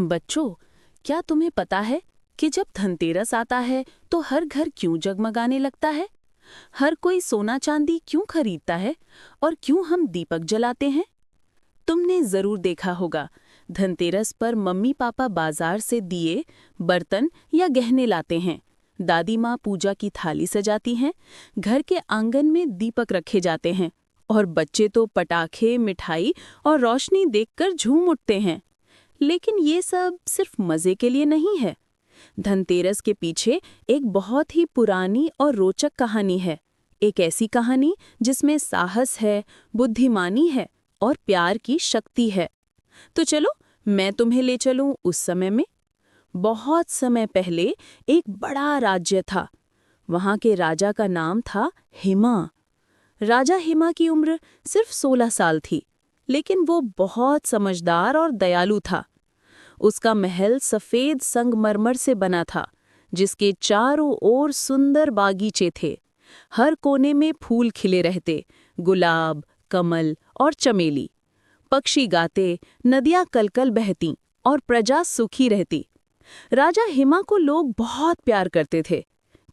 बच्चों, क्या तुम्हें पता है कि जब धनतेरस आता है तो हर घर क्यों जगमगाने लगता है? हर कोई सोना चांदी क्यों खरीदता है और क्यों हम दीपक जलाते हैं? तुमने जरूर देखा होगा, धनतेरस पर मम्मी पापा बाजार से दिए, बर्तन या गहने लाते हैं। दादी माँ पूजा की थाली सजाती हैं, घर के आंगन में दीपक रखे जाते हैं और बच्चे तो पटाखे, मिठाई और रोशनी देखकर झूम उठते हैं। लेकिन ये सब सिर्फ मजे के लिए नहीं है। धनतेरस के पीछे एक बहुत ही पुरानी और रोचक कहानी है। एक ऐसी कहानी जिसमें साहस है, बुद्धिमानी है और प्यार की शक्ति है। तो चलो, मैं तुम्हें ले चलूं उस समय में। बहुत समय पहले एक बड़ा राज्य था। वहां के राजा का नाम था हिमा। राजा हिमा की उम्र सिर्फ 16 साल थी, लेकिन वो बहुत समझदार और दयालु था। उसका महल सफेद संगमरमर से बना था, जिसके चारों ओर सुंदर बागीचे थे। हर कोने में फूल खिले रहते, गुलाब, कमल और चमेली। पक्षी गाते, नदियां कलकल बहती और प्रजा सुखी रहती। राजा हिमा को लोग बहुत प्यार करते थे,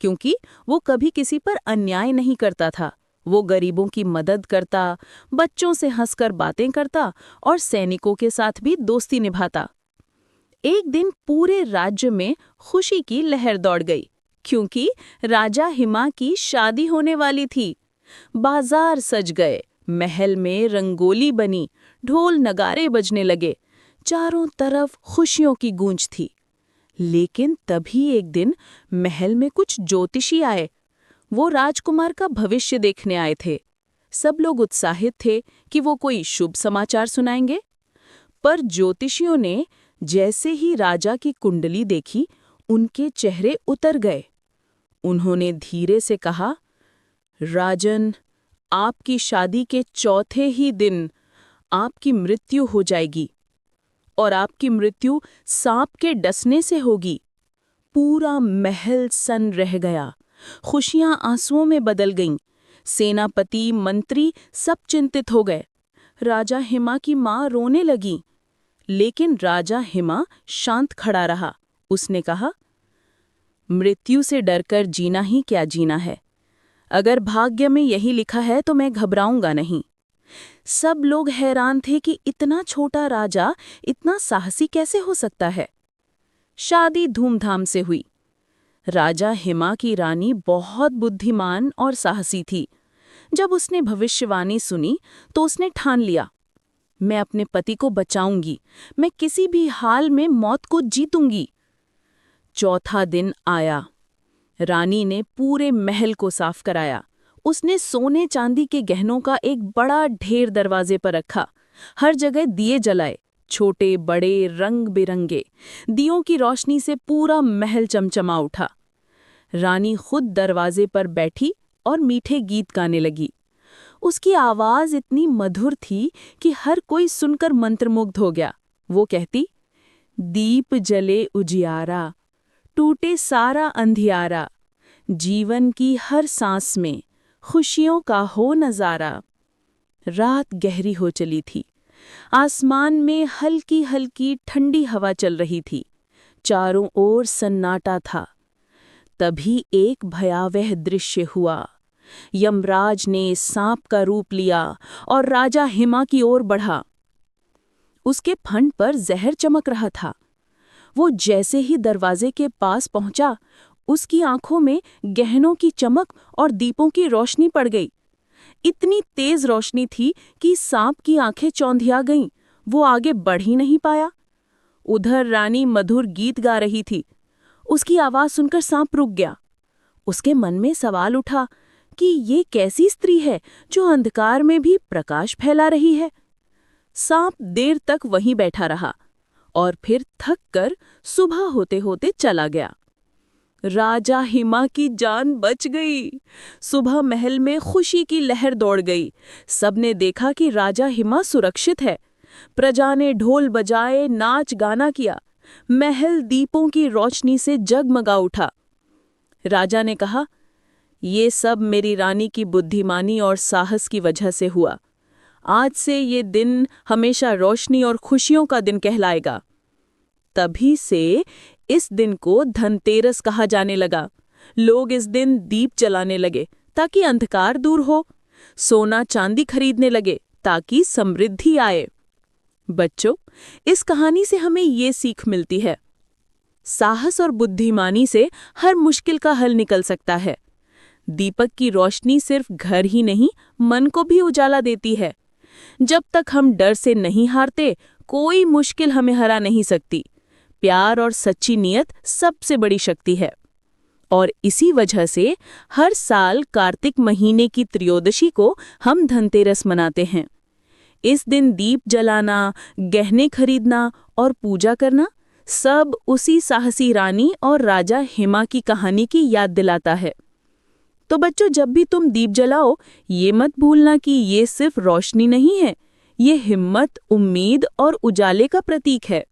क्योंकि वो कभी किसी पर अन्याय नहीं करता था। वो गरीबों की मदद करता, बच्चों से हंसकर बातें करता और सैनिकों के साथ भी दोस्ती निभाता। एक दिन पूरे राज्य में खुशी की लहर दौड़ गई, क्योंकि राजा हिमा की शादी होने वाली थी। बाजार सज गए, महल में रंगोली बनी, ढोल नगारे बजने लगे। चारों तरफ खुशियों की गूंज थी। लेकिन तभी एक दिन महल में कुछ ज्योतिषी आए। वो राजकुमार का भविष्य देखने आए थे। सब लोग उत्साहित थे कि वो कोई शुभ समाचार सुनाएंगे। पर ज्योतिषियों ने जैसे ही राजा की कुंडली देखी, उनके चेहरे उतर गए। उन्होंने धीरे से कहा, राजन, आपकी शादी के चौथे ही दिन आपकी मृत्यु हो जाएगी, और आपकी मृत्यु सांप के डसने से होगी। पूरा महल सन्न रह गया। खुशियां आंसुओं में बदल गईं। सेनापति, मंत्री सब चिंतित हो गए। राजा हिमा की मां रोने लगी, लेकिन राजा हिमा शांत खड़ा रहा। उसने कहा, मृत्यु से डरकर जीना ही क्या जीना है। अगर भाग्य में यही लिखा है तो मैं घबराऊंगा नहीं। सब लोग हैरान थे कि इतना छोटा राजा इतना साहसी कैसे हो सकता है। शादी धूमधाम से हुई। राजा हिमा की रानी बहुत बुद्धिमान और साहसी थी। जब उसने भविष्यवाणी सुनी तो उसने ठान लिया, मैं अपने पति को बचाऊंगी, मैं किसी भी हाल में मौत को जीतूंगी। चौथा दिन आया। रानी ने पूरे महल को साफ कराया। उसने सोने चांदी के गहनों का एक बड़ा ढेर दरवाजे पर रखा। हर जगह दिए जलाए, छोटे बड़े रंग बिरंगे। दियों की रोशनी से पूरा महल चमचमा उठा। रानी खुद दरवाजे पर बैठी और मीठे गीत गाने लगी। उसकी आवाज इतनी मधुर थी कि हर कोई सुनकर मंत्रमुग्ध हो गया। वो कहती, दीप जले उजियारा, टूटे सारा अंधियारा, जीवन की हर सांस में खुशियों का हो नजारा। रात गहरी हो चली थी। आसमान में हल्की हल्की ठंडी हवा चल रही थी। चारों ओर सन्नाटा था। तभी एक भयावह दृश्य हुआ। यमराज ने सांप का रूप लिया और राजा हिमा की ओर बढ़ा। उसके फंड पर जहर चमक रहा था। वो जैसे ही दरवाजे के पास पहुंचा, उसकी आंखों में गहनों की चमक और दीपों की रोशनी पड़ गई। इतनी तेज रोशनी थी कि सांप की आंखें चौंधिया गईं। वो आगे बढ़ ही नहीं पाया। उधर रानी मधुर गीत गा रही थी। उसकी आवाज सुनकर सांप रुक गया। उसके मन में सवाल उठा कि ये कैसी स्त्री है जो अंधकार में भी प्रकाश फैला रही है। सांप देर तक वहीं बैठा रहा और फिर थक कर सुबह होते होते चला गया। राजा हिमा की जान बच गई। सुबह महल में खुशी की लहर दौड़ गई। सबने देखा कि राजा हिमा सुरक्षित है। प्रजा ने ढोल बजाए, नाच गाना किया। महल दीपों की रोशनी से जगमगा उठा। राजा ने कहा, ये सब मेरी रानी की बुद्धिमानी और साहस की वजह से हुआ। आज से ये दिन हमेशा रोशनी और खुशियों का दिन कहलाएगा। तभी से इस दिन को धनतेरस कहा जाने लगा। लोग इस दिन दीप जलाने लगे ताकि अंधकार दूर हो, सोना चांदी खरीदने लगे ताकि समृद्धि आए। बच्चों, इस कहानी से हमें ये सीख मिलती है, साहस और बुद्धिमानी से हर मुश्किल का हल निकल सकता है। दीपक की रोशनी सिर्फ घर ही नहीं, मन को भी उजाला देती है। जब तक हम डर से नहीं हारते, कोई मुश्किल हमें हरा नहीं सकती। प्यार और सच्ची नियत सबसे बड़ी शक्ति है। और इसी वजह से हर साल कार्तिक महीने की त्रयोदशी को हम धनतेरस मनाते हैं। इस दिन दीप जलाना, गहने खरीदना और पूजा करना सब उसी साहसी रानी और राजा हिमा की कहानी की याद दिलाता है। तो बच्चों, जब भी तुम दीप जलाओ, ये मत भूलना कि ये सिर्फ रोशनी नहीं है, ये हिम्मत, उम्मीद और उजाले का प्रतीक है।